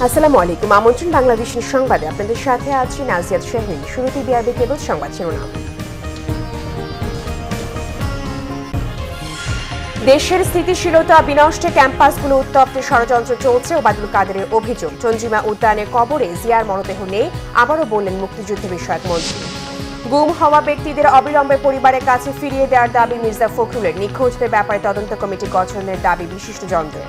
আসসালামু আলাইকুম। আমন্ত্রণ বাংলাদেশের সংবাদে আপনাদের সাথে আছি নাজিয়াত শাহীন। শুরুতে বিআরবি কেবল সংবাদ শিরোনাম। দেশের স্থিতিশীলতা বিনষ্টে ক্যাম্পাসগুলো উত্তপ্ত ষড়যন্ত্র চলছে ওবায়দুল কাদেরের অভিযোগ। চন্দ্রিমা উদ্যানের কবরে জিয়ার মরদেহ নেই, আবারও বললেন মুক্তিযুদ্ধ বিষয়ক মন্ত্রী। গুম হওয়া ব্যক্তিদের অবিলম্বে পরিবারের কাছে ফিরিয়ে দেওয়ার দাবি মির্জা ফখরুলের। নিখোঁজদের ব্যাপারে তদন্ত কমিটি গঠনের দাবি বিশিষ্টজনদের।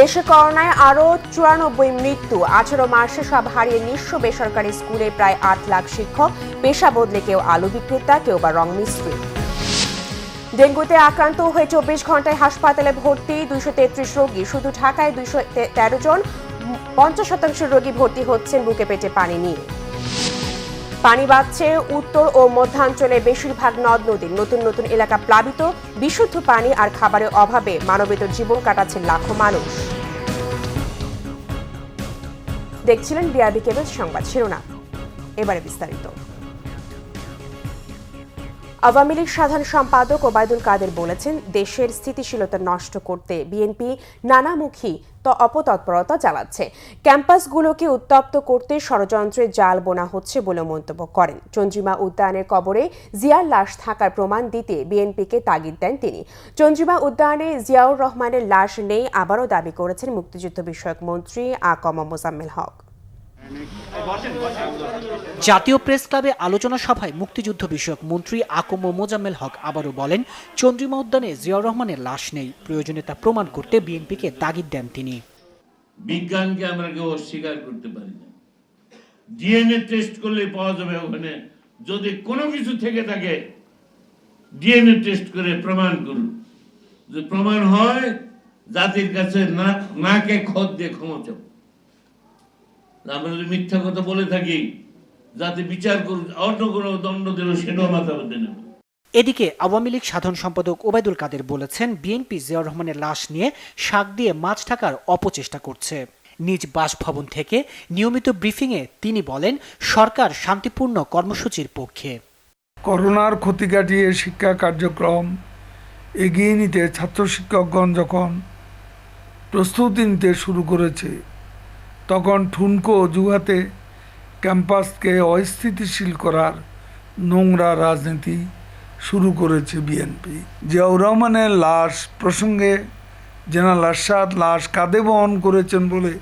দেশে করোনায় আরও 94 মৃত্যু। 18 মাসে সব হারিয়ে নিঃস্ব বেসরকারি স্কুলে প্রায় 8 লাখ শিক্ষক। পেশা বদলে কেউ আলু বিক্রেতা, কেউ বা রং মিস্ত্রি। ডেঙ্গুতে আক্রান্ত হয়ে 24 ঘন্টায় হাসপাতালে ভর্তি 233 রোগী। শুধু ঢাকায় 213 জন। 50% রোগী ভর্তি হচ্ছেন বুকে পেটে পানি নিয়ে। পানি বাড়ছে উত্তর ও মধ্যাঞ্চলে বেশিরভাগ নদ নদীর। নতুন নতুন এলাকা প্লাবিত। বিশুদ্ধ পানি আর খাবারের অভাবে মানবেতর জীবন কাটাচ্ছেন লাখো মানুষ। দেখছিলেন বিআরবি কেবল সংবাদ শিরোনাম। এবারে বিস্তারিত। আওয়ামী লীগ সাধারণ সম্পাদক ওবায়দুল কাদের বলেছেন, দেশের স্থিতিশীলতা নষ্ট করতে বিএনপি নানামুখী অপতৎপরতা চালাচ্ছে। ক্যাম্পাসগুলোকে উত্তপ্ত করতে ষড়যন্ত্রের জাল বোনা হচ্ছে বলে মন্তব্য করেন। চন্দ্রিমা উদ্যানের কবরে জিয়ার লাশ থাকার প্রমাণ দিতে বিএনপিকে তাগিদ দেন তিনি। চন্দ্রিমা উদ্যানে জিয়াউর রহমানের লাশ নেই, আবারও দাবি করেছেন মুক্তিযুদ্ধ বিষয়ক মন্ত্রী আকম মোজাম্মেল হক। জাতীয় প্রেস ক্লাবে আলোচনা সভায় মুক্তিযুদ্ধ বিষয়ক মন্ত্রী আকম মোজাম্মেল হক আবারও বলেন, চন্দ্রিমা উদ্যানে জিয়াউর রহমানের লাশ নেই, প্রয়োজনে তা প্রমাণ করতে বিএনপিকে তাগিদ দেন তিনি। বিজ্ঞানকে আমরা কেউ অস্বীকার করতে পারি না। ডিএনএ টেস্ট করলে পাওয়া যাবে ওখানে। যদি কোনো কিছু থেকে থাকে ডিএনএ টেস্ট করে প্রমাণ করুন। যদি প্রমাণ হয় জাতির কাছে নাকে খত দিয়ে ক্ষমা চাও। আমরা যদি মিথ্যা কথা বলে থাকি যাতে বিচার করুন, অন্য কোনো দণ্ড দিল সেটাও মাথা পেতে নেব। এদিকে আওয়ামী লীগ সাধারণ সম্পাদক ওবায়দুল কাদের বলেছেন, বিএনপি জিয়াউর রহমানের লাশ নিয়ে শাক দিয়ে মাছ ঢাকার অপচেষ্টা করছে। নিজ বাসভবন থেকে নিয়মিত ব্রিফিংয়ে তিনি বলেন, সরকার শান্তিপূর্ণ কর্মসূচির পক্ষে। করোনার ক্ষতি কাটিয়ে শিক্ষা কার্যক্রম এগিয়ে নিতে ছাত্র শিক্ষকগণ যখন প্রস্তুতি নিতে শুরু করেছে, তখন ঠুনকো অজুহাতে ক্যাম্পাসকে অস্থিতিশীল করার নোংরা রাজনীতি শুরু করেছে বিএনপি। জিয়াউর রহমানের লাশ প্রসঙ্গে জেনারেল আরশাদ লাশ কাঁধে বহন করেছেন বলে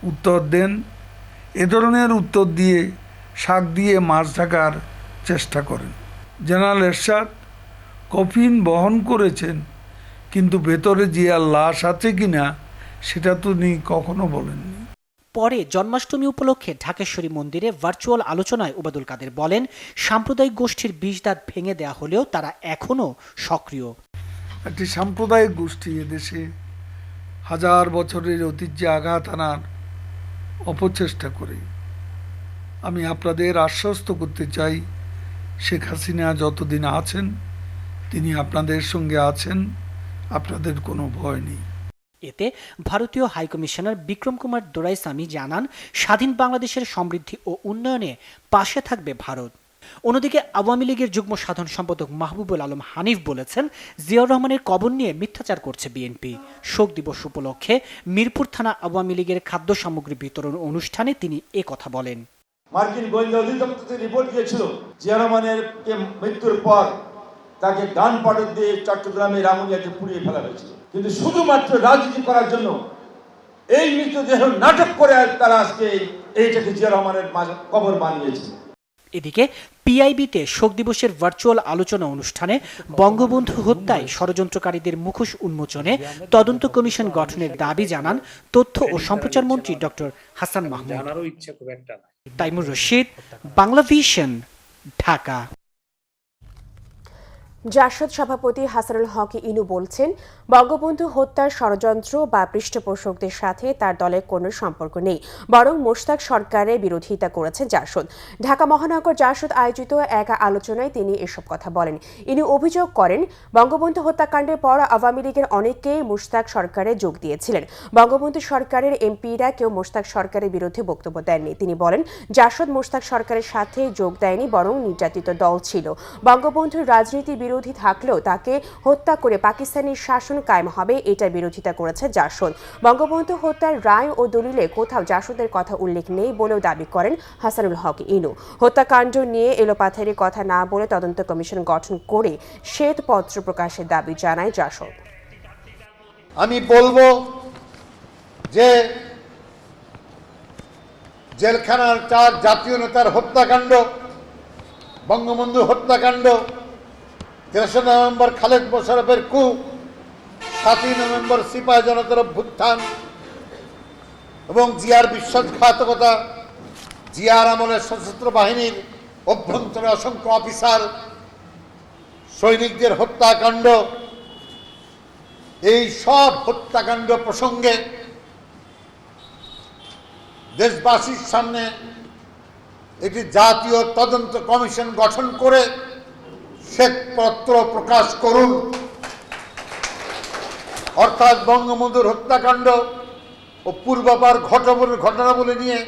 উত্তর দেন। এ ধরনের উত্তর দিয়ে শাক দিয়ে মাছ ঢাকার চেষ্টা করেন। জেনারেল আরশাদ কফিন বহন করেছেন, কিন্তু ভেতরে জিয়ার লাশ আছে কিনা সেটা তো উনি কখনো বলেননি। পরে জন্মাষ্টমী উপলক্ষে ঢাকেশ্বরী মন্দিরে ভার্চুয়াল আলোচনায় ওবায়দুল কাদের বলেন, সাম্প্রদায়িক গোষ্ঠীর বিষদাঁত ভেঙে দেয়া হলেও তারা এখনো সক্রিয়। একটি সাম্প্রদায়িক গোষ্ঠী এদেশে হাজার বছরের ঐতিহ্যে আঘাত আনার অপচেষ্টা করে। আমি আপনাদের আশ্বস্ত করতে চাই, শেখ হাসিনা যতদিন আছেন তিনি আপনাদের সঙ্গে আছেন, আপনাদের কোনো ভয় নেই। এতে ভারতীয় হাইকমিশনার বিক্রম কুমার দোরাইস্বামী জানান, স্বাধীন বাংলাদেশের সমৃদ্ধি ও উন্নয়নে পাশে থাকবে ভারত। অন্যদিকে আওয়ামী লীগের যুগ্ম সাধারণ সম্পাদক মাহবুবুল আলম হানিফ বলেছেন, জিয়াউর রহমানের কবর নিয়ে মিথ্যাচার করছে বিএনপি। শোক দিবস উপলক্ষে মিরপুর থানা আওয়ামী লীগের খাদ্য সামগ্রী বিতরণ অনুষ্ঠানে তিনি কথা বলেন। মার্কিন গোয়েন্দা অধিদপ্তর থেকে রিপোর্ট দিয়েছিল, জিয়াউর রহমানের মৃত্যুর পর তাকে গান পাউডার দিয়ে চট্টগ্রামের রামুনিয়াতে পুড়িয়ে ফেলা হয়েছিল। কিন্তু শুধুমাত্র রাজনীতি করার জন্য এই মৃতদেহ নাটক করে তারা আজকে এইটাকে জিয়াউর রহমানের কবর বানিয়েছে। এদিকে পিআইবিতে শোক দিবসের ভার্চুয়াল আলোচনা অনুষ্ঠানে বঙ্গবন্ধু হত্যায় ষড়যন্ত্রকারীদের মুখোশ উন্মোচনে তদন্ত কমিশন গঠনের দাবি জানান তথ্য ও সম্প্রচার মন্ত্রী ডক্টর হাসান মাহমুদ। তাইমুর রশিদ, বাংলা ভিশন, ঢাকা। জাসদ সভাপতি হাসানুল হক ইনু বলছেন, বঙ্গবন্ধু হত্যার ষড়যন্ত্র বা পৃষ্ঠপোষকদের সাথে তার দলের কোনো সম্পর্ক নেই, বরং মোশতাক সরকারের বিরোধিতা করেছে জাসদ। ঢাকা মহানগর জাসদ আয়োজিত এক আলোচনায় তিনি এসব কথা বলেন। ইনু অভিযোগ করেন, বঙ্গবন্ধু হত্যাকাণ্ডের পর আওয়ামী লীগের অনেকেই মোশতাক সরকারে যোগ দিয়েছিলেন। বঙ্গবন্ধু সরকারের এমপিরা কেউ মোশতাক সরকারের বিরুদ্ধে বক্তব্য দেননি। তিনি বলেন, জাসদ মোশতাক সরকারের সাথে যোগ দেয়নি, বরং নির্যাতিত দল ছিল। বঙ্গবন্ধুর রাজনীতি বিরোধী থাকলেও তাকে হত্যা করে পাকিস্তানি শাসন কায়েম হবে এটার বিরোধিতা করেছে জাসদ। বঙ্গবন্ধু হত্যার রায় ও দলিলে কোথাও জাসদের কথা উল্লেখ নেই বলেও দাবি করেন হাসানুল হক ইনু। হত্যাকাণ্ড নিয়ে এলোপাথারি কথা না বলে তদন্ত কমিশন গঠন করে শ্বেতপত্র প্রকাশের দাবি জানায় জাসদ। আমি বলবো যে জেলখানার 4 জাতীয় নেতার হত্যাকাণ্ড, বঙ্গবন্ধু হত্যাকাণ্ড, 3 নভেম্বর খালেদ মোশাররফের কূপ, 7 নভেম্বর সিপাহী জনতার অভ্যুত্থান এবং জিয়ার বিশ্বাসঘাতকতা, জিয়ার আমলের সশস্ত্র বাহিনীর অভ্যন্তরে অসংখ্য অফিসার সৈনিকদের হত্যাকাণ্ড, এই সব হত্যাকাণ্ড প্রসঙ্গে দেশবাসীর সামনে একটি জাতীয় তদন্ত কমিশন গঠন করে শ্বেতপত্র প্রকাশ করুন। অর্থাৎ বঙ্গবন্ধুর হত্যাকাণ্ড ও পূর্বাপার ঘটনাবলী নিয়ে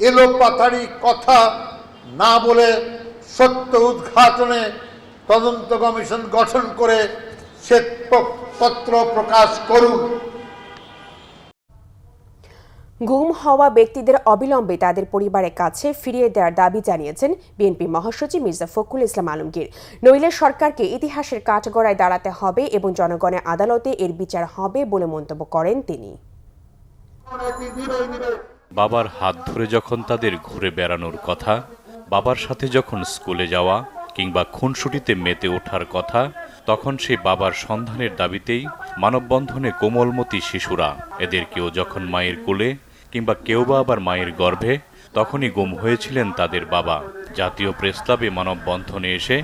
এলোপাতাড়ি কথা না বলে সত্য উদ্ঘাটনে তদন্ত কমিশন গঠন করে শ্বেতপত্র প্রকাশ করুন। গুম হওয়া ব্যক্তিদের অবিলম্বে তাদের পরিবারের কাছে ফিরিয়ে দেওয়ার দাবি জানিয়েছেন বিএনপি মহাসচিব মির্জা ফখরুল ইসলাম আলমগীর। নইলে সরকারকে ইতিহাসের কাঠগড়ায় দাঁড়াতে হবে এবং জনগণের আদালতে এর বিচার হবে বলে মন্তব্য করেন তিনি। বাবার হাত ধরে যখন তাদের ঘুরে বেড়ানোর কথা, বাবার সাথে যখন স্কুলে যাওয়া কিংবা খুনসুটিতে মেতে ওঠার কথা, তখন সেই বাবার সন্ধানের দাবিতেই মানববন্ধনে কোমলমতি শিশুরা, এদের কেউ যখন মায়ের কোলে কিংবা কেউ বা আবার মায়ের গর্ভে, তখনই গুম হয়েছিলেন তাদের বাবা। জাতীয় প্রেসক্লাবে মানববন্ধনে এসে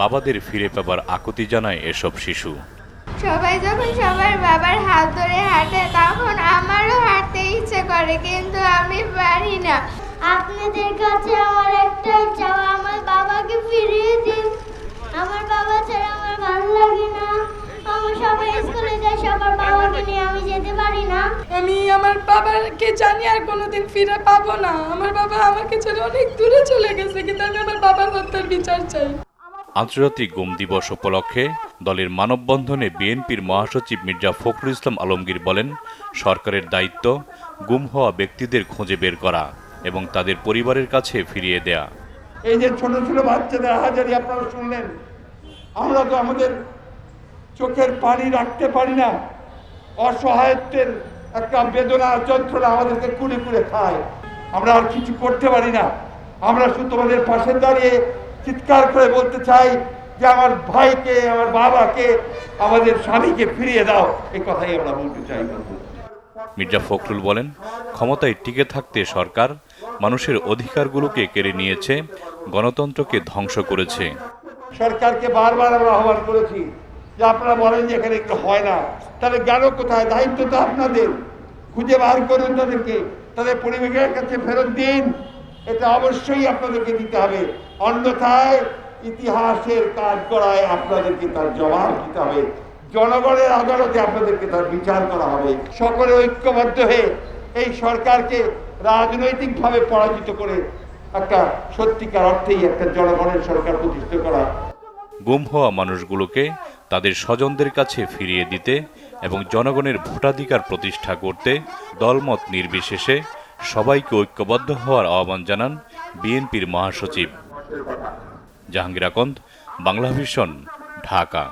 বাবাদের ফিরে পাবার আকুতি জানায় এসব শিশু। সবাই যখন সবার বাবার হাত ধরে হাঁটে তখন আমারও হাঁটতে ইচ্ছে করে, কিন্তু আমি পারি না। আপনাদের কাছে আমার একটা চাওয়া, আমার বাবাকে ফিরিয়ে দিন। আমার বাবা ছাড়া আমার ভালো লাগে না। আমার সবাই স্কুলে যায়, সবার বাবাকে নিয়ে আমি যেতে পারি না। আমি আমার বাবাকে জানি আর কোনোদিন ফিরে পাবো না। আমার বাবা আমাকে ছেড়ে অনেক দূরে চলে গেছে, কিন্তু আমি আমার বাবার হত্যার বিচার চাই। আন্তর্জাতিক গুম দিবস উপলক্ষে দলের মানববন্ধনে বিএনপির মহাসচিব মির্জা ফখরুল ইসলাম আলমগীর বলেন, সরকারের দায়িত্ব গুম হওয়া ব্যক্তিদের খুঁজে বের করা এবং তাদের পরিবারের কাছে ফিরিয়ে দেয়া। এই যে ছোট ছোট বাচ্চাদের হাজারি আপনারা শুনলেন, আমরা তো আমাদের চোখের পানি রাখতে পারি না। অসহায়ত্বের একটা বেদনা যন্ত্রণা আমাদেরকে কুড়ে কুড়ে খায়। আমরা আর কিছু করতে পারি না। আমরা শুধু তোমাদের পাশে দাঁড়িয়ে চিৎকার করে বলতে চাই যে আমার ভাইকে, আমার বাবাকে, আমাদের স্বামীকে ফিরিয়ে দাও। এই কথাই আমরা বলতে চাই। মির্জা ফখরুল বলেন, ক্ষমতায় টিকে থাকতে সরকার মানুষের অধিকারগুলোকে কেড়ে নিয়েছে, গণতন্ত্রকে ধ্বংস করেছে। সরকারকে বারবার আমরা আহ্বান করেছি যে আপনারা বলেন যে এখানে একটু হয় না, তাহলে গেল কোথায়? দায়িত্ব তো আপনাদের, খুঁজে বার করুন তাদেরকে, তাদের পরিবেশের কাছে ফেরত দিন। এটা অবশ্যই আপনাদেরকে দিতে হবে, অন্যথায় ইতিহাসের কাঠগড়ায় আপনাদেরকে তার জবাব দিতে হবে। জনগণের আদালতে আপনাদেরকে তার বিচার করা হবে। সকলে ঐক্যবদ্ধ হয়ে এই সরকারকে রাজনৈতিকভাবে পরাজিত করে একটা সত্যিকার অর্থেই একটা জনগণের সরকার প্রতিষ্ঠা করা। গুম হওয়া মানুষগুলোকে তাদের স্বজনদের কাছে ফিরিয়ে দিতে এবং জনগণের ভোটাধিকার প্রতিষ্ঠা করতে দলমত নির্বিশেষে সবাইকে ঐক্যবদ্ধ হওয়ার আহ্বান জানান বিএনপির মহাসচিব। জাহাঙ্গীর আকন্দ, বাংলাভিশন, ঢাকা।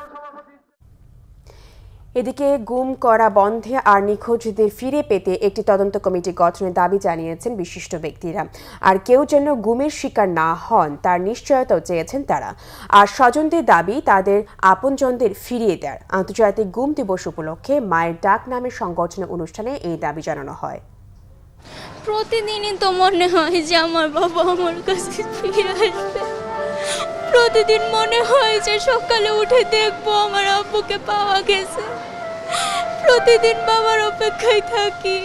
এদিকে গুম করা বন্ধে আর নিখোঁজদের ফিরে পেতে একটি তদন্ত কমিটি গঠনের দাবি জানিয়েছেন বিশিষ্ট ব্যক্তিরা। আর কেউ যেন গুমের শিকার না হন তার নিশ্চয়তাও চেয়েছেন তারা। আর স্বজনদের দাবি তাদের আপনজনদের ফিরিয়ে দেওয়ার। আন্তর্জাতিক গুম দিবস উপলক্ষে মায়ের ডাক নামের সংগঠনের অনুষ্ঠানে এই দাবি জানানো হয়। প্রতিদিনই তো মনে হয় যে আমার বাবা আমার কাছে ফিরে আসবে। প্রতিদিন মনে হয় যে সকালে উঠে দেখবো আমার আব্বুকে পাওয়া গেছে। প্রতিদিন বাবার অপেক্ষায় থাকি।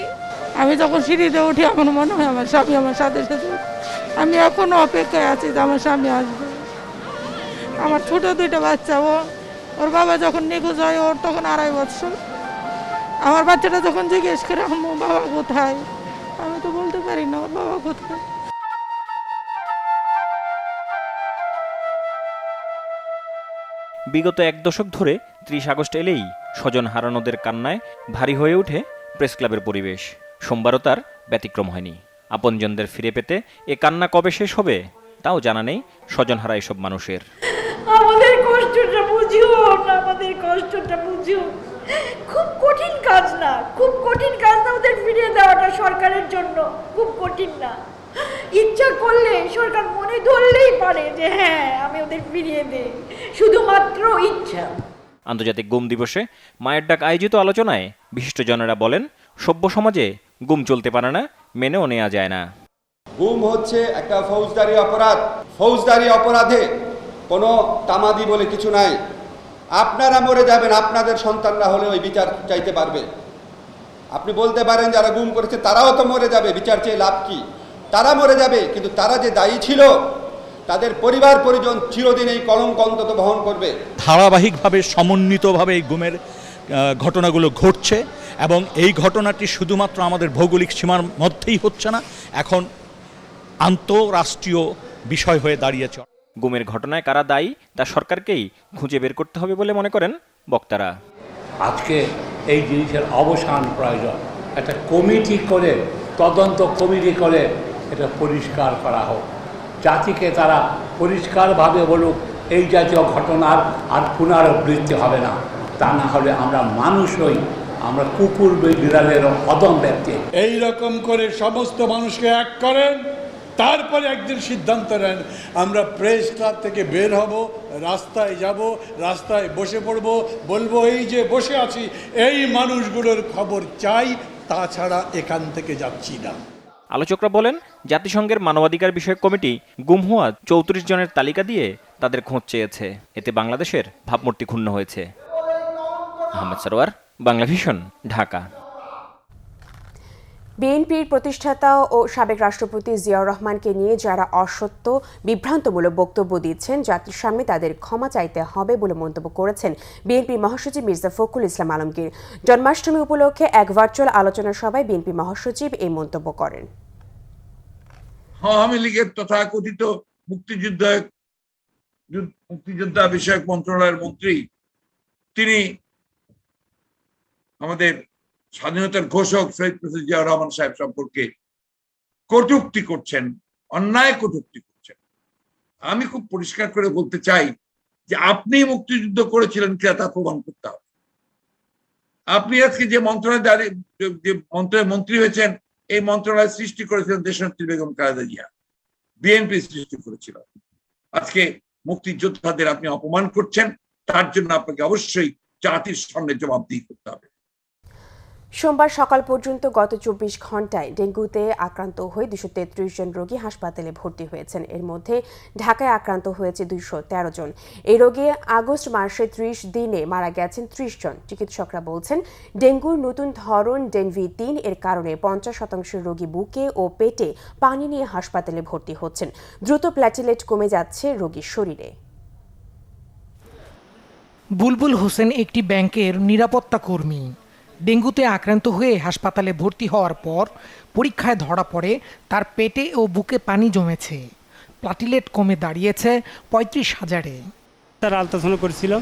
আমি যখন সিঁড়িতে উঠি এখন মনে হয় আমার স্বামী আমার সাথে সাথে। আমি এখনো অপেক্ষায় আছি যে আমার স্বামী আসবে। আমার ছোট 2টা বাচ্চা, ওর বাবা যখন নিখোঁজ হয় ওর তখন 2.5 বছর। আমার বাচ্চাটা যখন জিজ্ঞেস করে আম্মু বাবা কোথায়, আমি তো বলতে পারি না ওর বাবা কোথায়। বিগত 1 দশক ধরে 30 আগস্ট এলেই স্বজন হারানোদের কান্নায় ভারী হয়ে ওঠে প্রেস ক্লাবের পরিবেশ। সোমবারও তার ব্যতিক্রম হয়নি। আপনজনদের ফিরে পেতে এ কান্না কবে শেষ হবে তাও জানা নেই স্বজনহারা এসব মানুষের। আমাদের কষ্টটা বুঝিও না, আমাদের কষ্টটা বুঝিও। খুব কঠিন কাজ না, খুব কঠিন কাজ না ওদের ফিরিয়ে দেওয়াটা সরকারের জন্য, খুব কঠিন না। ইচ্ছা করলে সরকার মনে ধরলেই পারে যে হ্যাঁ আমি ওদের ফিরিয়ে দেই, শুধুমাত্র ইচ্ছা। আন্তর্জাতিক গুম দিবসে মায়ের ডাক আয়োজিত আলোচনায় বিশিষ্টজনেরা বলেন, সভ্য সমাজে গুম চলতে পারে না, মেনেও নেওয়া যায় না। গুম হচ্ছে একটা ফৌজদারি অপরাধ। ফৌজদারি অপরাধে কোনো তামাদি বলে কিছু নাই। আপনারা মরে যাবেন, আপনাদের সন্তানরা হলে ওই বিচার চাইতে পারবে। আপনি বলতে পারেন যারা গুম করেছে তারাও তো মরে যাবে, বিচার চেয়ে লাভ কি? তারা মরে যাবে, কিন্তু তারা যে দায়ী ছিল তাদের পরিবার পরিজন চিরদিন এই কলঙ্ক অন্তত বহন করবে। ধারাবাহিকভাবে সমন্বিতভাবে এই গুমের ঘটনাগুলো ঘটছে এবং এই ঘটনাটি শুধুমাত্র আমাদের ভৌগোলিক সীমার মধ্যেই হচ্ছে না, এখন আন্তঃরাষ্ট্রীয় বিষয় হয়ে দাঁড়িয়েছে। গুমের ঘটনায় কারা দায়ী তা সরকারকেই খুঁজে বের করতে হবে বলে মনে করেন বক্তারা। আজকে এই জিনিসের অবসান প্রয়োজন। একটা কমিটি করে, তদন্ত কমিটি করে এটা পরিষ্কার করা হোক, জাতিকে তারা পরিষ্কারভাবে বলুক এই জাতীয় ঘটনার আর পুনরাবৃত্তি হবে না। তা না হলে আমরা মানুষ নই, আমরা কুকুর বিড়ালের অদম ব্যক্তি। এই রকম করে সমস্ত মানুষকে এক করেন, তারপরে একদিন সিদ্ধান্ত নেন আমরা প্রেস ক্লাব থেকে বের হব, রাস্তায় যাব, রাস্তায় বসে পড়ব, বলবো এই যে বসে আছি এই মানুষগুলোর খবর চাই, তাছাড়া এখান থেকে যাচ্ছি না। আলোচকরা বলেন, জাতিসংঘের মানবাধিকার বিষয়ক কমিটি গুম হওয়া 34 জনের তালিকা দিয়ে তাদের খোঁজ চেয়েছে। এতে বাংলাদেশের ভাবমূর্তি ক্ষুণ্ণ হয়েছে। আহমেদ সরোয়ার, বাংলা ভিশন, ঢাকা। বিএনপির প্রতিষ্ঠাতা ও সাবেক রাষ্ট্রপতি জিয়াউর রহমানকে নিয়ে যারা অসত্য বিভ্রান্তমূলক বক্তব্য দিচ্ছেন, জাতির সামনে তাদের ক্ষমা চাইতে হবে বলে মন্তব্য করেছেন বিএনপির মহাসচিব মির্জা ফখরুল ইসলাম আলমগীর। জন্মাষ্টমী উপলক্ষে এক ভার্চুয়াল আলোচনা সভায় বিএনপি মহাসচিব এই মন্তব্য করেন। আওয়ামী লীগের তথাকথিত মুক্তিযোদ্ধা বিষয়ক মন্ত্রণালয়ের মন্ত্রী তিনি আমাদের স্বাধীনতার ঘোষক শহীদ প্রেসিডেন্ট জিয়াউর রহমান সাহেব সম্পর্কে কটূক্তি করছেন, অন্যায় কটূক্তি করছেন। আমি খুব পরিষ্কার করে বলতে চাই যে আপনি মুক্তিযুদ্ধ করেছিলেন কিনা তা প্রমাণ করতে হবে। আপনি আজকে যে মন্ত্রণালয়ে মন্ত্রী হয়েছেন, এই মন্ত্রণালয় সৃষ্টি করেছিলেন দেশনেত্রী বেগম খালেদা জিয়া, বিএনপি সৃষ্টি করেছিল। আজকে মুক্তিযোদ্ধাদের আপনি অপমান করছেন, তার জন্য আপনাকে অবশ্যই জাতির সামনে জবাবদিহি করতে হবে। সোমবার সকাল পর্যন্ত গত 24 ঘন্টায় ডেঙ্গুতে আক্রান্ত হয়ে 233 জন রোগী হাসপাতালে ভর্তি হয়েছেন। এর মধ্যে ঢাকায় আক্রান্ত হয়েছে 213 জন। এই রোগে আগস্ট মাসে 30 দিনে মারা গেছেন 30 জন। চিকিৎসকরা বলছেন, ডেঙ্গুর নতুন ধরন ডেনভি-3 এর কারণে 50% রোগী বুকে ও পেটে পানি নিয়ে হাসপাতালে ভর্তি হচ্ছেন। দ্রুত প্ল্যাটিলেট কমে যাচ্ছে রোগীর শরীরে। বুলবুল হোসেন একটি ব্যাংকের নিরাপত্তা কর্মী। ডেঙ্গুতে আক্রান্ত হয়ে হাসপাতালে ভর্তি হওয়ার পর পরীক্ষায় ধরা পড়ে তার পেটে ও বুকে পানি জমেছে। প্লাটিলেট কমে দাঁড়িয়েছে 35,000-এ। তার আলট্রাসাউন্ড করেছিলাম,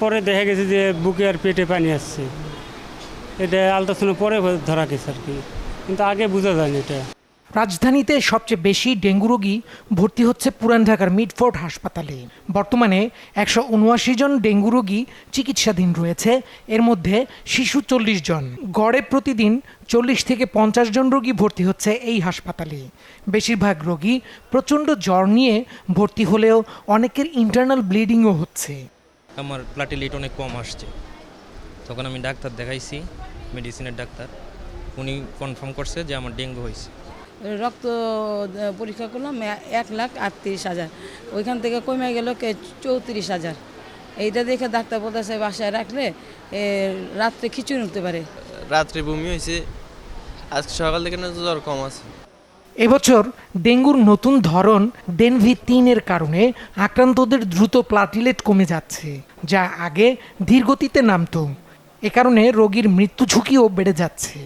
পরে দেখা গেছে যে বুকে আর পেটে পানি আসছে। এটা আলট্রাসাউন্ড পরে ধরা গেছে আর কি, কিন্তু আগে বোঝা যায়নি এটা। রাজধানীতে সবচেয়ে বেশি ডেঙ্গু রোগী ভর্তি হচ্ছে পুরান ঢাকার মিডফোর্ড হাসপাতালে। বর্তমানে 179 জন ডেঙ্গু রোগী চিকিৎসাধীন রয়েছে, এর মধ্যে শিশু 40 জন। গড়ে প্রতিদিন 40 থেকে 50 জন রোগী ভর্তি হচ্ছে এই হাসপাতালে। বেশিরভাগ রোগী প্রচণ্ড জ্বর নিয়ে ভর্তি হলেও অনেকের ইন্টারনাল ব্লিডিংও হচ্ছে। আমার প্লাটিলেট অনেক কম আসছে, তখন আমি ডাক্তার দেখাইছি, মেডিসিনের ডাক্তার, উনি কনফার্ম করছে যে আমার ডেঙ্গু হয়েছে। রক্ত পরীক্ষা করলাম 1,38,000, ওইখান থেকে কমে গেল 34,000। এইটা দেখে ডাক্তার বলতেছে বাসায় রাখলে রাত্রে খিচুড়ি উঠতে পারে। রাত্রে বমি হয়েছে, আজ সকাল থেকে জ্বর কম আছে। এবছর ডেঙ্গুর নতুন ধরন ডেনভি-3 এর কারণে আক্রান্তদের দ্রুত প্লাটিলেট কমে যাচ্ছে, যা আগে ধীরগতিতে নামতো। এ কারণে রোগীর মৃত্যু ঝুঁকিও বেড়ে যাচ্ছে।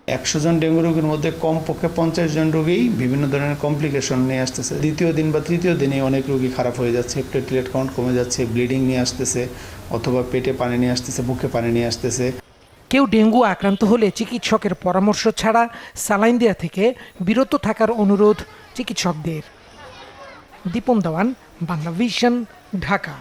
100 জন ডেঙ্গু রোগীর মধ্যে কমপক্ষে 50 জন রোগী বিভিন্ন ধরনের কমপ্লিকেশন নিয়ে আসতেছে। দ্বিতীয় দিন বা তৃতীয় দিনে অনেক রোগী খারাপ হয়ে যাচ্ছে, প্লেটলেট কাউন্ট কমে যাচ্ছে, ব্লিডিং নিয়ে আসতেছে, অথবা পেটে পানি নিয়ে আসতেছে, বুকে পানি নিয়ে আসতেছে। কেউ ডেঙ্গু আক্রান্ত হলে চিকিৎসকের পরামর্শ ছাড়া স্যালাইন দেওয়া থেকে বিরত থাকার অনুরোধ চিকিৎসকদের। দীপন দেওয়ান, বাংলা ভিশন, ঢাকা।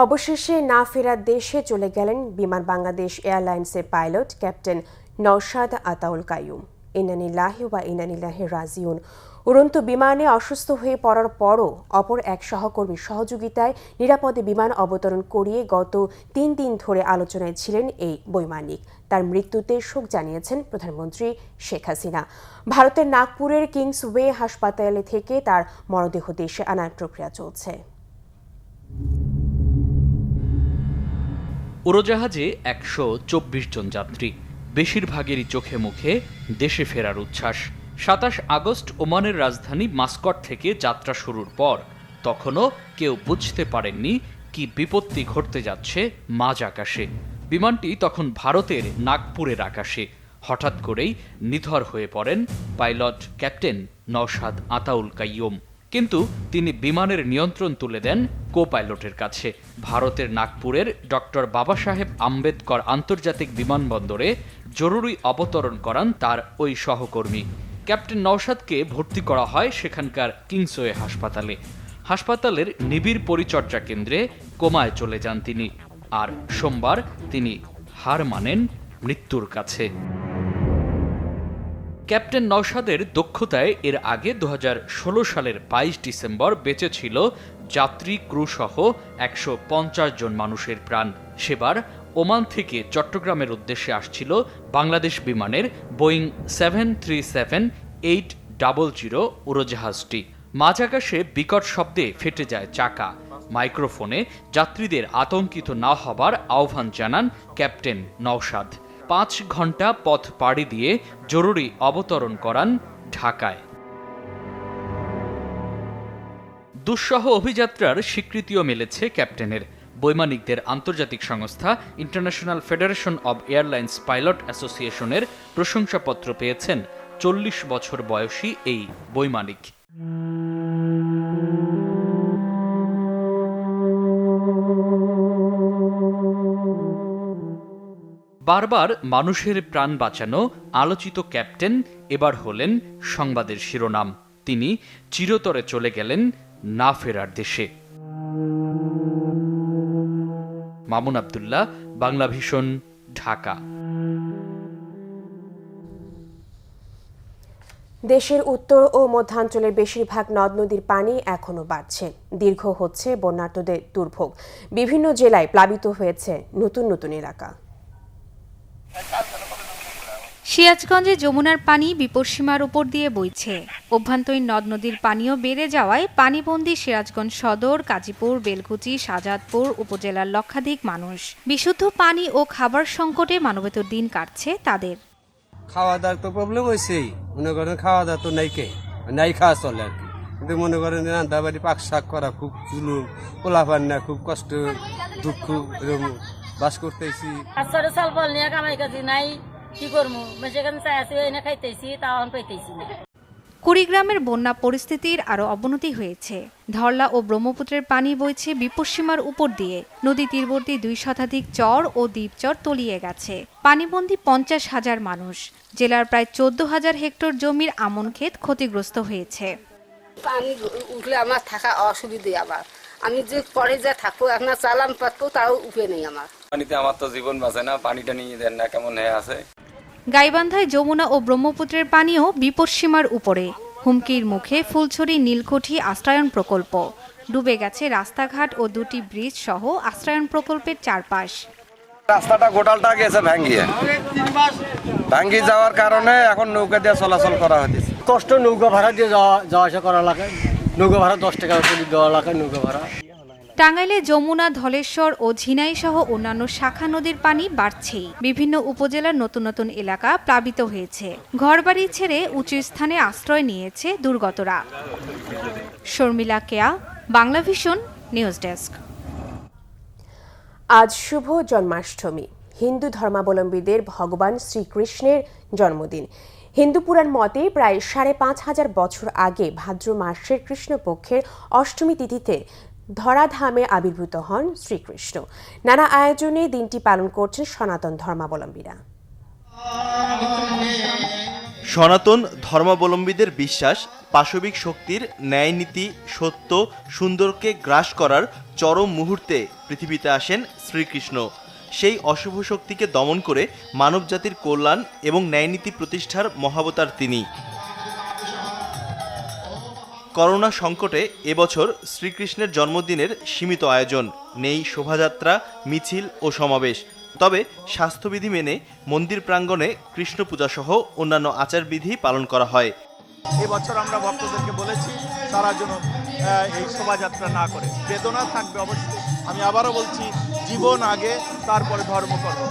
অবশেষে না ফেরার দেশে চলে গেলেন বিমান বাংলাদেশ এয়ারলাইন্সের পাইলট ক্যাপ্টেন নওশাদ আতাউল কাইয়ুম। ইন্নানিল্লাহি ওয়া ইন্নানিল্লাহি রাজিউন। উড়ন্ত বিমানে অসুস্থ হয়ে পড়ার পরও অপর এক সহকর্মীর সহযোগিতায় নিরাপদে বিমান অবতরণ করিয়ে গত 3 দিন ধরে আলোচনায় ছিলেন এই বৈমানিক। তার মৃত্যুতে শোক জানিয়েছেন প্রধানমন্ত্রী শেখ হাসিনা। ভারতের নাগপুরের কিংসওয়ে হাসপাতালে থেকে তার মরদেহ দেশে আনার প্রক্রিয়া চলছে। উড়োজাহাজে 124 জন যাত্রী, বেশিরভাগেরই চোখে মুখে দেশে ফেরার উচ্ছ্বাস। 27 আগস্ট ওমানের রাজধানী মাস্কট থেকে যাত্রা শুরুর পর তখনও কেউ বুঝতে পারেননি কি বিপত্তি ঘটতে যাচ্ছে মাঝ আকাশে। বিমানটি তখন ভারতের নাগপুরের আকাশে। হঠাৎ করেই নিথর হয়ে পড়েন পাইলট ক্যাপ্টেন নওশাদ আতাউল কাইয়ুম। কিন্তু তিনি বিমানের নিয়ন্ত্রণ তুলে দেন কো পাইলটের কাছে। ভারতের নাগপুরের ডক্টর বাবা সাহেব আম্বেদকর আন্তর্জাতিক বিমানবন্দরে জরুরি অবতরণ করান তার ওই সহকর্মী। ক্যাপ্টেন নওশাদকে ভর্তি করা হয় সেখানকার কিংসওয়ে হাসপাতালে। হাসপাতালের নিবিড় পরিচর্যা কেন্দ্রে কোমায় চলে যান তিনি। আর সোমবার তিনি হার মানেন মৃত্যুর কাছে। ক্যাপ্টেন নওশাদের দক্ষতায় এর আগে 2016 সালের 22 ডিসেম্বর বেঁচে ছিল যাত্রী ক্রু সহ 150 জন মানুষের প্রাণ। সেবার ওমান থেকে চট্টগ্রামের উদ্দেশ্যে আসছিল বাংলাদেশ বিমানের বোয়িং 737-800 উড়োজাহাজটি। মাঝ আকাশে বিকট শব্দে ফেটে যায় চাকা। মাইক্রোফোনে যাত্রীদের আতঙ্কিত না হবার আহ্বান জানান ক্যাপ্টেন নওশাদ। 5 ঘন্টা পথ পাড়ি দিয়ে জরুরি অবতরণ করান ঢাকায়। দুঃসহ অভিযাত্রার স্বীকৃতিও মিলেছে ক্যাপ্টেনের। বৈমানিকদের আন্তর্জাতিক সংস্থা international federation of airlines pilot অ্যাসোসিয়েশনের প্রশংসাপত্র পেয়েছেন 40 বছর বয়সী এই বৈমানিক। বারবার মানুষের প্রাণ বাঁচানো আলোচিত ক্যাপ্টেন এবার হলেন সংবাদের শিরোনাম। তিনি চিরতরে চলে গেলেন না ফেরার দেশে। মামুন আব্দুল্লাহ, বাংলা ভিশন, ঢাকা। দেশের উত্তর ও মধ্যাঞ্চলের বেশিরভাগ নদ নদীর পানি এখনো বাড়ছে। দীর্ঘ হচ্ছে বন্যার্তদের দুর্ভোগ। বিভিন্ন জেলায় প্লাবিত হয়েছে নতুন নতুন এলাকা। সিরাজগঞ্জে যমুনার পানি বিপদসীমার উপর দিয়ে বইছে। অভ্যন্তরীণ নদ নদীর পানিও বেড়ে যাওয়ায় পানিবন্দী সিরাজগঞ্জ সদর, গাজীপুর, বেলকুচি, শাহজাদপুর উপজেলার লক্ষাধিক মানুষ বিশুদ্ধ পানি ও খাবার সংকটে মানবেতর দিন কাটছে তাদের। খাওয়া দাওয়ার তো প্রবলেম হয়েছেই, মনে করেন খাওয়া দাওয়া তো নাই খাওয়া চলে আর কি। কিন্তু মনে করেন রান্না বাড়ি পাক শাক করা খুব জুলুম, পোলাপান না খুব কষ্ট দুঃখ এরকম বাস করতেছি। কি করবো, সেখানে চাইছি এনে খাইতেছি, তাও পাইতেছি না। কুড়িগ্রামের বন্যা পরিস্থিতির আরও অবনতি হয়েছে। ধরলা ও ব্রহ্মপুত্রের পানি বইছে বিপদসীমার উপর দিয়ে। নদী তীরবর্তী 2 শতাধিক চর ও দ্বীপচর তলিয়ে গেছে। পানিবন্দী 50,000 মানুষ। জেলার প্রায় 14,000 হেক্টর জমির আমন ক্ষেত ক্ষতিগ্রস্ত হয়েছে। পানি উঠলে আমার থাকা অসুবিধে, আবার আমি যে পরে যা থাকবো আপনার চালান পাতবো তাও উঠে নেই আমার। পানিতে আমার তো জীবন বাঁচে না, পানিটা নিয়ে দেন না কেমন হয়ে আছে। গাইবান্ধায় যমুনা ও ব্রহ্মপুত্রের পানিও বিপদসীমার উপরে। হুমকির মুখে ফুলছড়ি নীলকুঠি আশ্রয়ন প্রকল্প। ডুবে গেছে রাস্তাঘাট ও 2টি ব্রিজ সহ আশ্রয়ন প্রকল্পের চারপাশ। রাস্তাটা গোটালটা গেছে ভাঙ্গি যাওয়ার কারণে এখন নৌকা দিয়ে চলাচল করা হচ্ছে। কষ্ট নৌকা ভাড়া দিয়ে যাওয়া আসা করা লাগে। নৌকা ভাড়া 10 টাকা করে দেওয়া লাগে নৌকা ভাড়া। টাঙ্গাইলে যমুনা, ধলেশ্বর ও ঝিনাই সহ অন্যান্য শাখা নদীর পানি বাড়ছেই। বিভিন্ন উপজেলার নতুন নতুন এলাকা প্লাবিত হয়েছে। ঘরবাড়ি ছেড়ে উঁচু স্থানে আশ্রয় নিয়েছে দুর্গতরা। শর্মিলা কেয়া, বাংলা ভিশন, নিউজ ডেস্ক। আজ শুভ জন্মাষ্টমী। হিন্দু ধর্মাবলম্বীদের ভগবান শ্রীকৃষ্ণের জন্মদিন। হিন্দু পুরাণ মতে প্রায় ৫,৫০০ বছর আগে ভাদ্র মাসের কৃষ্ণপক্ষের অষ্টমী তিথিতে ধরাধামে আবির্ভূত হন শ্রীকৃষ্ণ। নানা আয়োজনে দিনটি পালন করছেন সনাতন ধর্মাবলম্বীরা। সনাতন ধর্মাবলম্বীদের বিশ্বাস, পাশবিক শক্তির ন্যায়নীতি, সত্য, সুন্দরকে গ্রাস করার চরম মুহূর্তে পৃথিবীতে আসেন শ্রীকৃষ্ণ। সেই অশুভ শক্তিকে দমন করে মানবজাতির কল্যাণ এবং ন্যায়নীতি প্রতিষ্ঠার মহাবতার তিনি। করোনা সংকটে এবছর শ্রীকৃষ্ণের জন্মদিনের সীমিত আয়োজন, নেই শোভাযাত্রা, মিছিল ও সমাবেশ। তবে স্বাস্থ্যবিধি মেনে মন্দির প্রাঙ্গণে কৃষ্ণ পূজা সহ অন্যান্য আচারবিধি পালন করা হয়। এবছর আমরা ভক্তদেরকে বলেছি তারা যেন এই শোভাযাত্রা না করে, বেদনা থাকবে অবশ্যই। আমি আবারও বলছি, জীবন আগে, তারপরে ধর্ম কর্ম।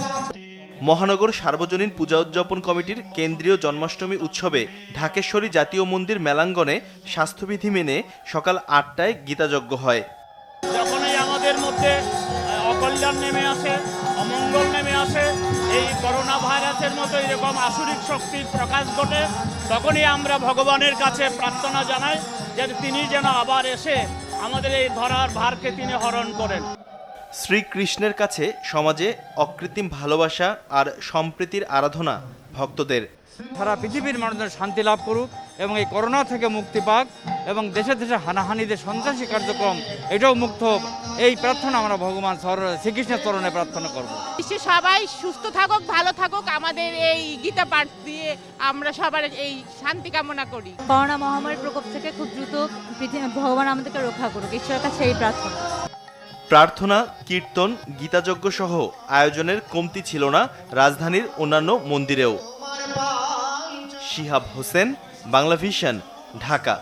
মহানগর সার্বজনীন পূজা উদযাপন কমিটির কেন্দ্রীয় জন্মাষ্টমী উৎসবে ঢাকেশ্বরী জাতীয় মন্দির মেলাঙ্গনে স্বাস্থ্যবিধি মেনে সকাল ৮টায় গীতাযজ্ঞ হয়। যখনই আমাদের মধ্যে অকল্যাণ নেমে আসে, অমঙ্গল নেমে আসে, এই করোনা ভাইরাসের মতো এরকম আসুরিক শক্তির প্রকাশ ঘটে, তখনই আমরা ভগবানের কাছে প্রার্থনা জানাই যে তিনি যেন আবার এসে আমাদের এই ধরার ভারকে তিনি হরণ করেন। শ্রীকৃষ্ণের কাছে সমাজে অকৃত্রিম ভালোবাসা আর সম্প্রীতির আরাধনা ভক্তদের। সারা পৃথিবীর মানুষজন শান্তি লাভ করুক এবং এই করোনা থেকে মুক্তি পাক এবং দেশে দেশে হানাহানিদের সন্ত্রাসী কার্যক্রম এটাও মুক্ত হোক, এই প্রার্থনা আমরা ভগবান শ্রীকৃষ্ণের চরণে প্রার্থনা করব। সবাই সুস্থ থাকুক, ভালো থাকুক, আমাদের এই গীতা পাঠ দিয়ে আমরা সবার এই শান্তি কামনা করি। করোনা মহামারীর প্রকোপ থেকে খুব দ্রুত ভগবান আমাদেরকে রক্ষা করুক, ঈশ্বরের কাছে এই প্রার্থনা। প্রার্থনা, কীর্তন, গীতাযজ্ঞ সহ আয়োজনের কমতি ছিল না রাজধানীর অন্যান্য মন্দিরেও। শিহাব হোসেন, বাংলা ভিশন, ঢাকা।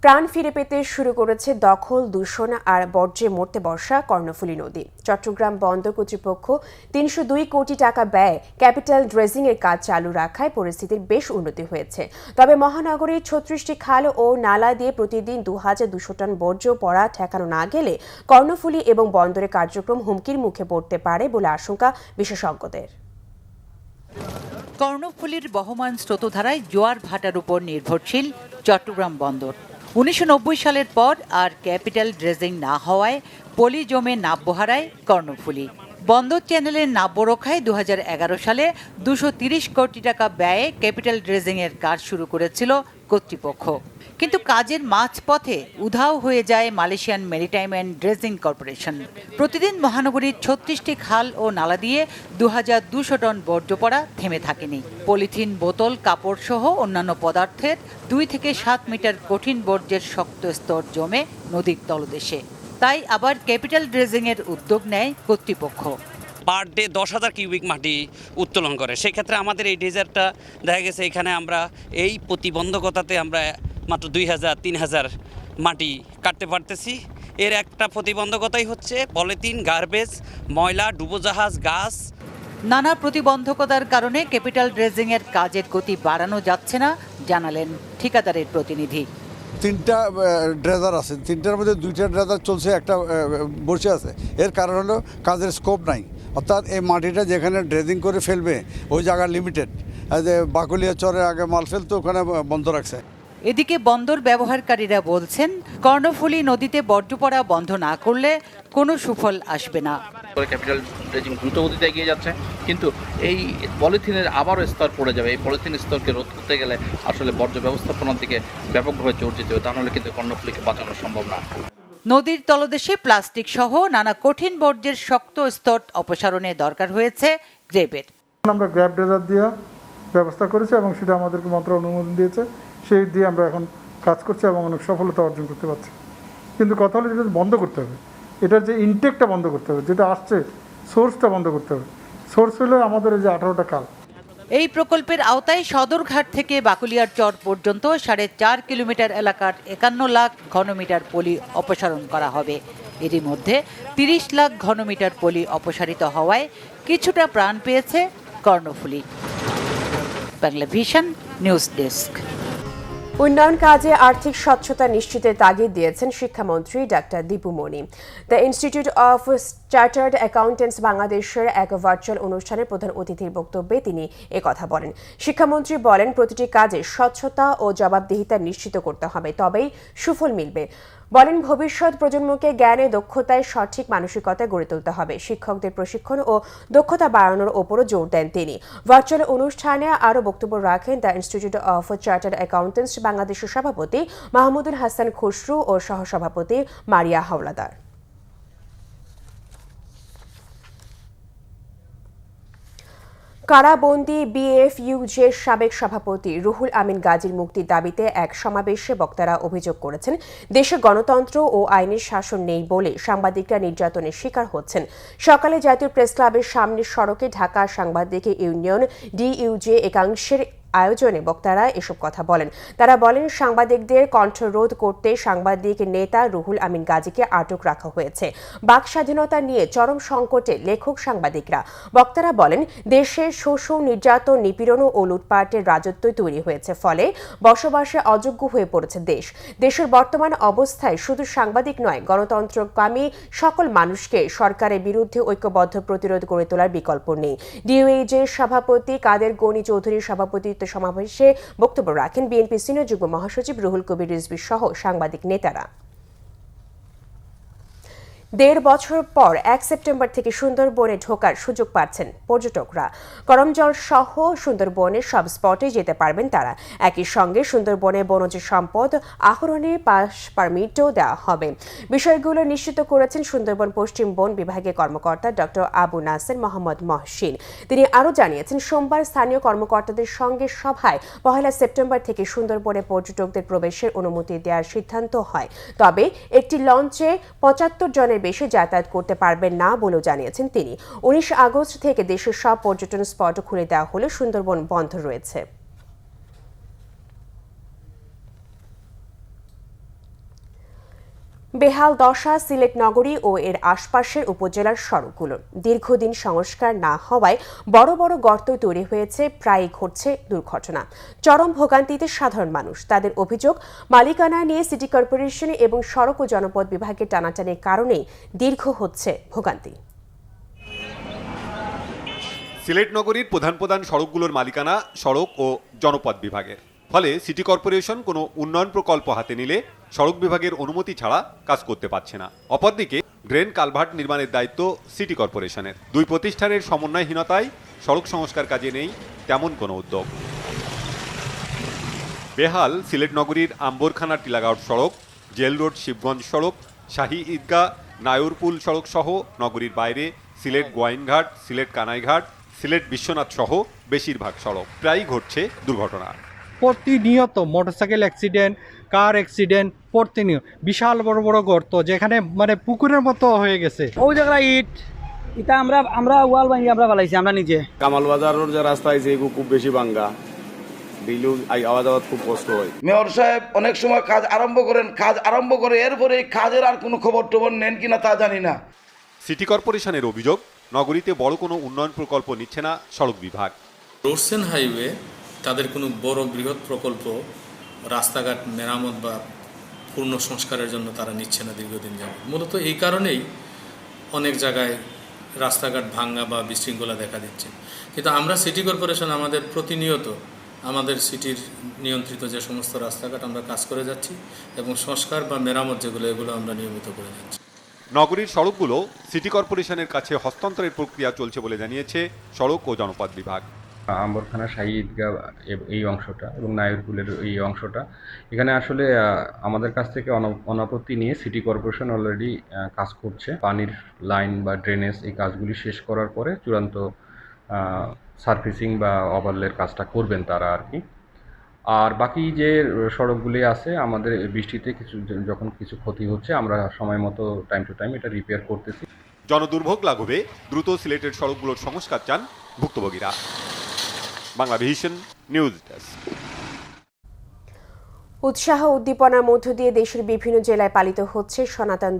প্রাণ ফিরে পেতে শুরু করেছে দখল, দূষণ আর বর্জ্যে মরতে বসা কর্ণফুলী নদী। চট্টগ্রাম বন্দর কর্তৃপক্ষ ৩০২ কোটি টাকা ব্যয়ে ক্যাপিটাল ড্রেজিং এর কাজ চালু রাখায় পরিস্থিতির বেশ উন্নতি হয়েছে। তবে মহানগরীর ৩৬টি খাল ও নালা দিয়ে প্রতিদিন ২,২০০ টন বর্জ্য পড়া ঠেকানো না গেলে কর্ণফুলী এবং বন্দরের কার্যক্রম হুমকির মুখে পড়তে পারে বলে আশঙ্কা বিশেষজ্ঞদের। কর্ণফুলীর বহমান স্রোতধারায় জোয়ার ভাটার উপর নির্ভরশীল চট্টগ্রাম বন্দর। ১৯৯০ সালের পর আর ক্যাপিটাল ড্রেজিং না হওয়ায় পলি জমে নাব্য হারায় কর্ণফুলী। বন্দর চ্যানেলের নাব্য রক্ষায় ২০১১ সালে ২৩০ কোটি টাকা ব্যয়ে ক্যাপিটাল ড্রেজিং এর কাজ শুরু করেছিল কর্তৃপক্ষ। কিন্তু কাজের মাঝপথে উধাও হয়ে যায় Malaysian maritime and dredging corporation. প্রতিদিন মহানগরীর ৩৬টি খাল ও নালা দিয়ে ২,২০০ টন বর্জ্য পড়া থেমে থাকেনি। পলিথিন, বোতল, কাপড় সহ অন্যান্য পদার্থের ২ থেকে ৭ মিটার কঠিন বর্জ্যের শক্ত স্তর জমে নদীর তলদেশে। তাই আবার ক্যাপিটাল ড্রেজিং এর উদ্যোগ নেয় কর্তৃপক্ষ। পার ডে ১০,০০০ কিউবিক মাটি উত্তোলন করে। সেক্ষেত্রে আমাদের এই ড্রেজারটা দেখা গেছে এখানে আমরা এই প্রতিবন্ধকতাতে আমরা মাত্র ২,০০০-৩,০০০ মাটি কাটতে পারতেছি। এর একটা প্রতিবন্ধকতাই হচ্ছে পলিথিন, গার্বেজ, ময়লা, ডুবোজাহাজ, গাছ। নানা প্রতিবন্ধকতার কারণে ক্যাপিটাল ড্রেজিং এর কাজের গতি বাড়ানো যাচ্ছে না জানালেন ঠিকাদারের প্রতিনিধি। 3টা ড্রেজার আছে, 3টার মধ্যে 2টা ড্রেজার চলছে, একটা বসে আছে। এর কারণ হলো কাজের স্কোপ নাই, অর্থাৎ এই মাটিটা যেখানে ড্রেজিং করে ফেলবে ওই জায়গা লিমিটেড। বাকুলিয়া চরে আগে মাল ফেলতো, ওখানে বন্ধ রাখছে। এদিকে বন্দর ব্যবহারকারীরা বলছেন কর্ণফুলী নদীতে বর্জ্য পড়া বন্ধ না করলে কোনো সুফল আসবে না। ক্যাপিটাল ড্রেজিং দ্রুত গতিতে এগিয়ে যাচ্ছে, কিন্তু এই পলিথিনের আবারও স্তর পড়ে যাবে। এই পলিথিন স্তরকে রোধ করতে গেলে আসলে বর্জ্য ব্যবস্থাপনার দিকে ব্যাপকভাবে জোর দিতে হবে, তাহলে কিন্তু কর্ণফুলীকে বাঁচানো সম্ভব না। নদীর তলদেশে প্লাস্টিক সহ নানা কঠিন বর্জ্যের শক্ত স্তর অপসারণে দরকার হয়েছে গ্রেবের। আমরা গ্র্যাব ড্রেজার দিয়ে ব্যবস্থা করেছি এবং সেটা আমাদেরকে মন্ত্রণালয় অনুমোদন দিয়েছে, সেই দিয়ে আমরা এখন কাজ করছি এবং অনেক সফলতা অর্জন করতে পারছি। কিন্তু কথা হলো যেটা বন্ধ করতে হবে, এটার যে ইনটেকটা বন্ধ করতে হবে, যেটা আসছে সোর্সটা বন্ধ করতে হবে। সোর্স হলো আমাদের এই যে 18টা খাল। এই প্রকল্পের আওতায় সদরঘাট থেকে বাকুলিয়ার চর পর্যন্ত 4.5 কিলোমিটার এলাকার 51 লাখ ঘনমিটার পলি অপসারণ করা হবে। এরই মধ্যে 30 লাখ ঘনমিটার পলি অপসারিত হওয়ায় কিছুটা প্রাণ পেয়েছে Karnaphuli. Bangla vision news desk. উন্নয়ন কাজে আর্থিক স্বচ্ছতা নিশ্চিতের তাগিদ দিয়েছেন শিক্ষামন্ত্রী doctor Dipu Moni. The Institute of Chartered Accountants বাংলাদেশের এক ভার্চুয়াল অনুষ্ঠানে প্রধান অতিথির বক্তব্যে তিনি একথা বলেন। শিক্ষামন্ত্রী বলেন, প্রতিটি কাজে স্বচ্ছতা ও জবাবদিহিতা নিশ্চিত করতে হবে, তবেই সুফল মিলবে। বলেন, ভবিষ্যৎ প্রজন্মকে জ্ঞানে দক্ষতায় সঠিক মানসিকতায় গড়ে তুলতে হবে। শিক্ষকদের প্রশিক্ষণ ও দক্ষতা বাড়ানোর ওপরও জোর দেন তিনি। ভার্চুয়াল অনুষ্ঠানে আরও বক্তব্য রাখেন the Institute of Chartered Accountants বাংলাদেশের সভাপতি মাহমুদুল হাসান খসরু ও সহসভাপতি মারিয়া হাওলাদার। কারাবন্দী বিএফইউজের সাবেক সভাপতি রুহুল আমিন গাজীর মুক্তির দাবিতে এক সমাবেশে বক্তারা অভিযোগ করেছেন, দেশে গণতন্ত্র ও আইনের শাসন নেই বলে সাংবাদিকরা নির্যাতনের শিকার হচ্ছেন। সকালে জাতীয় প্রেস ক্লাবের সামনের সড়কে ঢাকা সাংবাদিক ইউনিয়ন ডিইউজে একাংশের আয়োজনে বক্তারা এসব কথা বলেন। তারা বলেন, সাংবাদিকদের কণ্ঠরোধ করতে সাংবাদিক নেতা রুহুল আমিন গাজীকে আটক রাখা হয়েছে। বাক স্বাধীনতা নিয়ে চরম সংকটে লেখক সাংবাদিকরা। বক্তারা বলেন, দেশে শোষণ, নির্যাতন, নিপীড়ন ও লুটপাটের রাজত্ব তৈরি হয়েছে, ফলে বসবাসে অযোগ্য হয়ে পড়েছে দেশ। দেশের বর্তমান অবস্থায় শুধু সাংবাদিক নয়, গণতন্ত্রকামী সকল মানুষকে সরকারের বিরুদ্ধে ঐক্যবদ্ধ প্রতিরোধ গড়ে তোলার বিকল্প নেই। ডিওএইচের সভাপতি কাদের গনি চৌধুরীর সভাপতি সমাবেশে বক্তব্য রাখেন বিএনপি সিনিয়র যুগ্ম মহাসচিব রুহুল কবির রিজভী সহ সাংবাদিক নেতারা। ১.৫ বছর পর ১ সেপ্টেম্বর থেকে সুন্দরবনে ঢোকার সুযোগ পাচ্ছেন পর্যটকরা। করমজল সহ সুন্দরবনের সব স্পটে যেতে পারবেন তারা। একই সঙ্গে সুন্দরবনে বনজ সম্পদ আহরণে পাস পারমিটও দেওয়া হবে। বিষয়গুলো নিশ্চিত করেছেন সুন্দরবন পশ্চিম বন বিভাগের কর্মকর্তা ডক্টর আবু নাসের মোহাম্মদ মহসিন। তিনি আরও জানিয়েছেন, সোমবার স্থানীয় কর্মকর্তাদের সঙ্গে সভায় ১ সেপ্টেম্বর থেকে সুন্দরবনে পর্যটকদের প্রবেশের অনুমতি দেওয়ার সিদ্ধান্ত হয়। তবে একটি লঞ্চে ৭৫ জনের বেশি যাতায়াত করতে পারবেন না বলেও জানিয়েছেন তিনি। ১৯ আগস্ট থেকে দেশের সব পর্যটন স্পট খুলে দেওয়া হলে সুন্দরবন বন্ধ রয়েছে। বেহাল দশা সিলেট নগরী ও এর আশপাশের উপজেলার সড়কগুলো। দীর্ঘদিন সংস্কার না হওয়ায় বড় বড় গর্ত তৈরি হয়েছে, প্রায়ই ঘটছে দুর্ঘটনা। চরম ভোগান্তিতে সাধারণ মানুষ। তাদের অভিযোগ, মালিকানা নিয়ে সিটি কর্পোরেশন এবং সড়ক ও জনপদ বিভাগের টানাটানির কারণেই দীর্ঘ হচ্ছে ভোগান্তি। সিলেট নগরীর প্রধান প্রধান সড়কগুলোর মালিকানা সড়ক ও জনপদ বিভাগের। ফলে সিটি কর্পোরেশন কোনো উন্নয়ন প্রকল্প হাতে নিলে সড়ক বিভাগের অনুমতি ছাড়া কাজ করতে পারছে না। অপরদিকে ড্রেন কালভার্ট নির্মাণের দায়িত্ব সিটি কর্পোরেশনের। দুই প্রতিষ্ঠানের সমন্বয়হীনতায় সড়ক সংস্কার কাজে নেই তেমন কোনো উদ্যোগ। বেহাল সিলেট নগরীর আম্বরখানা টিলাগাঁও সড়ক, জেল রোড শিবগঞ্জ সড়ক, শাহী ঈদগাহ নায়রপুল সড়ক সহ নগরীর বাইরে সিলেট গোয়াইনঘাট, সিলেট কানাইঘাট, সিলেট বিশ্বনাথ সহ বেশিরভাগ সড়ক প্রায়ই ঘটছে দুর্ঘটনা। প্রতিনিয়ত মোটরসাইকেল অ্যাক্সিডেন্ট, কার অ্যাক্সিডেন্ট, প্রতিনিয়ত বিশাল বড় বড় গর্ত, যেখানে মানে পুকুরের মতো হয়ে গেছে। ওই জায়গায় এটা আমরা ওয়াল ভাঙিয়ে আমরা বানাইছি আমরা নিজে। কামাল বাজারের যে রাস্তা আছে এগুলো খুব বেশি ভাঙ্গা, দিলু আওয়া যাওয়া খুব কষ্ট হয়। মেয়র সাহেব অনেক সময় কাজ আরম্ভ করে এরপরে কাজের আর কোনো খবর টবর নেন কিনা তা জানি না। সিটি কর্পোরেশনের অভিযোগ, নগরীতে বড় কোনো উন্নয়ন প্রকল্প নিচ্ছে না সড়ক বিভাগ। রোডস অ্যান্ড হাইওয়ে তাদের কোনো বড় বৃহৎ প্রকল্প, রাস্তাঘাট মেরামত বা পূর্ণ সংস্কারের জন্য তারা নিচ্ছে না দীর্ঘদিন যাবত। মূলত এই কারণেই অনেক জায়গায় রাস্তাঘাট ভাঙ্গা বা বিশৃঙ্খলা দেখা দিচ্ছে। কিন্তু আমরা সিটি কর্পোরেশন আমাদের প্রতিনিয়ত আমাদের সিটির নিয়ন্ত্রিত যে সমস্ত রাস্তাঘাট আমরা কাজ করে যাচ্ছি এবং সংস্কার বা মেরামত যেগুলো এগুলো আমরা নিয়মিত করে যাচ্ছি। নগরীর সড়কগুলো সিটি কর্পোরেশনের কাছে হস্তান্তরের প্রক্রিয়া চলছে বলে জানিয়েছে সড়ক ও জনপদ বিভাগ। আম্বরখানা শাহী ঈদগাহ এই অংশটা এবং নায়রপুলের এই অংশটা, এখানে আসলে আমাদের কাছ থেকে অনাপত্তি নিয়ে সিটি কর্পোরেশন অলরেডি কাজ করছে। পানির লাইন বা ড্রেনেজ এই কাজগুলি শেষ করার পরে চূড়ান্ত সারফেসিং বা ওভারলের কাজটা করবেন তারা আর কি। আর বাকি যে সড়কগুলি আছে আমাদের বৃষ্টিতে যখন কিছু ক্ষতি হচ্ছে আমরা সময় মতো টাইম টু টাইম এটা রিপেয়ার করতেছি। জনদুর্ভোগ লাঘবে দ্রুত সিলেটের সড়কগুলোর সংস্কার চান ভুক্তভোগীরা। Bangla vision news desk. উৎসাহ উদ্দীপনার মধ্য দিয়ে দেশের বিভিন্ন জেলায় পালিত হচ্ছে সনাতন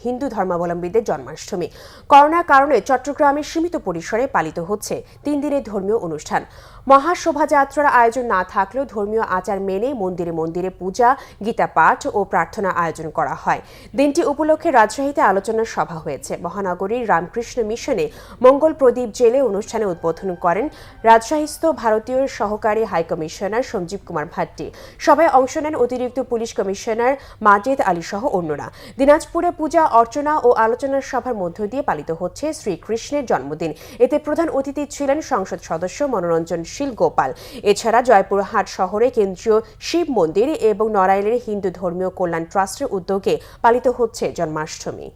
হিন্দু ধর্মাবলম্বীদের জন্মাষ্টমী। করোনার কারণে চট্টগ্রামে সীমিত পরিসরে পালিত হচ্ছে 3 দিনের ধর্মীয় অনুষ্ঠান। মহাশোভাযাত্রার আয়োজন না থাকলেও ধর্মীয় আচার মেনে মন্দিরে মন্দিরে পূজা, গীতা পাঠ ও প্রার্থনা আয়োজন করা হয়। দিনটি উপলক্ষে রাজশাহীতে আলোচনা সভা হয়েছে। মহানগরীর রামকৃষ্ণ মিশনে মঙ্গল প্রদীপ জেলে অনুষ্ঠানে উদ্বোধন করেন রাজশাহীস্থ ভারতীয় সহকারী হাইকমিশনার সঞ্জীব কুমার ভাট্টি। সভায় অংশ নেন অতিরিক্ত পুলিশ কমিশনার মাজেদ আলী সহ অন্যরা। দিনাজপুরে পূজা অর্চনা ও আলোচনা সভার মধ্য দিয়ে পালিত হচ্ছে শ্রীকৃষ্ণের জন্মদিন। এতে প্রধান অতিথি ছিলেন সংসদ সদস্য মনোরঞ্জনশীল গোপাল। এছাড়া জয়পুরহাট শহরে কেন্দ্রীয় শিব মন্দির এবং নড়াইলের হিন্দু ধর্মীয় কল্যাণ ট্রাস্টের উদ্যোগে পালিত হচ্ছে জন্মাষ্টমী।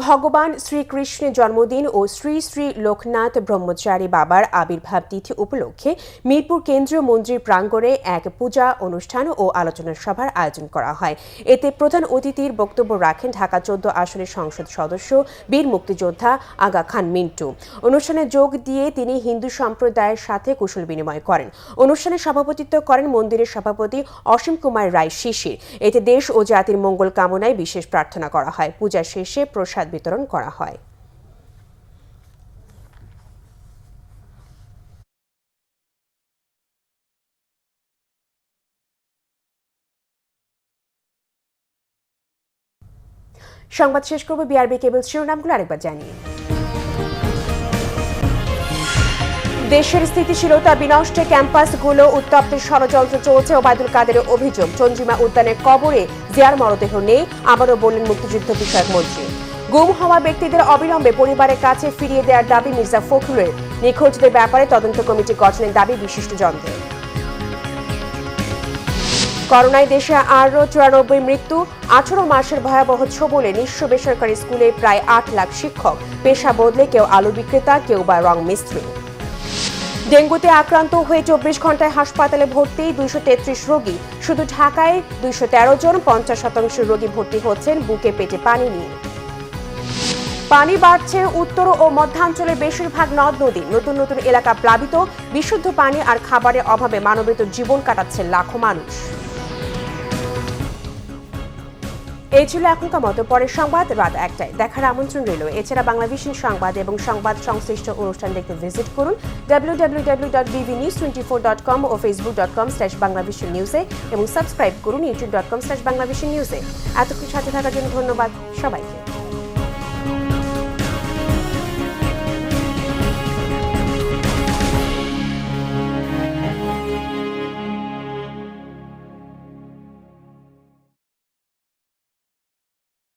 ভগবান শ্রীকৃষ্ণের জন্মদিন ও শ্রী শ্রী লোকনাথ ব্রহ্মচারী বাবার আবির্ভাব তিথি উপলক্ষে মিরপুর কেন্দ্রীয় মন্দির প্রাঙ্গণে এক পূজা অনুষ্ঠান ও আলোচনা সভার আয়োজন করা হয়। এতে প্রধান অতিথির বক্তব্য রাখেন ঢাকা 14 আসনের সংসদ সদস্য বীর মুক্তিযোদ্ধা আগা খান মিন্টু। অনুষ্ঠানে যোগ দিয়ে তিনি হিন্দু সম্প্রদায়ের সাথে কুশল বিনিময় করেন। অনুষ্ঠানে সভাপতিত্ব করেন মন্দিরের সভাপতি অসীম কুমার রায় শিশির। এতে দেশ ও জাতির মঙ্গল কামনায় বিশেষ প্রার্থনা করা হয়। পূজা শেষে প্রসাদ বিতরণ করা হয়। সংবাদ শেষ করব বিআরবি কেবল শিরোনামগুলো আরেকবার জানিয়ে। দেশের স্থিতিশীলতা বিনষ্টে ক্যাম্পাসগুলো উত্তপ্তের ষড়যন্ত্র চলছে ওবায়দুল কাদেরের অভিযোগ। চন্দ্রিমা উদ্যানের কবরে জিয়ার মরদেহ নেই, আবারও বললেন মুক্তিযুদ্ধ বিষয়ক মন্ত্রী। গুম হওয়া ব্যক্তিদের অবিলম্বে পরিবারের কাছে ফিরিয়ে দেওয়ার দাবি মির্জা ফখরুলের। নিখোঁজদের ব্যাপারে তদন্ত কমিটি গঠনের দাবি বিশিষ্টজনদের। করোনায় দেশে আরও 94 মৃত্যু। 18 মাসের ভয়াবহ ছোবলে নিঃস্ব বেসরকারি স্কুলে প্রায় 8 লাখ শিক্ষক। পেশা বদলে কেউ আলু বিক্রেতা, কেউ বা রং মিস্ত্রি। ডেঙ্গুতে আক্রান্ত হয়ে 24 ঘন্টায় হাসপাতালে ভর্তি 233 রোগী। শুধু ঢাকায় 213 জন। 50% রোগী ভর্তি হচ্ছেন বুকে পেটে পানি নিয়ে। পানি বাড়ছে উত্তর ও মধ্যাঞ্চলের বেশিরভাগ নদ নদী। নতুন নতুন এলাকা প্লাবিত। বিশুদ্ধ পানি আর খাবারের অভাবে মানবেতর জীবন কাটাচ্ছে লাখো মানুষ। এই ছিল এখনকার মতো। পরের সংবাদ রাত 1টায় দেখার আমন্ত্রণ রইল। এছাড়া বাংলাভিশন সংবাদ এবং সংবাদ সংশ্লিষ্ট অনুষ্ঠান দেখতে ভিজিট করুন www.bbnews24.com ও facebook.com/banglavisionnews এবং সাবস্ক্রাইব করুন youtube.com/banglavisionnews। এতক্ষণ সাথে থাকার জন্য ধন্যবাদ সবাইকে।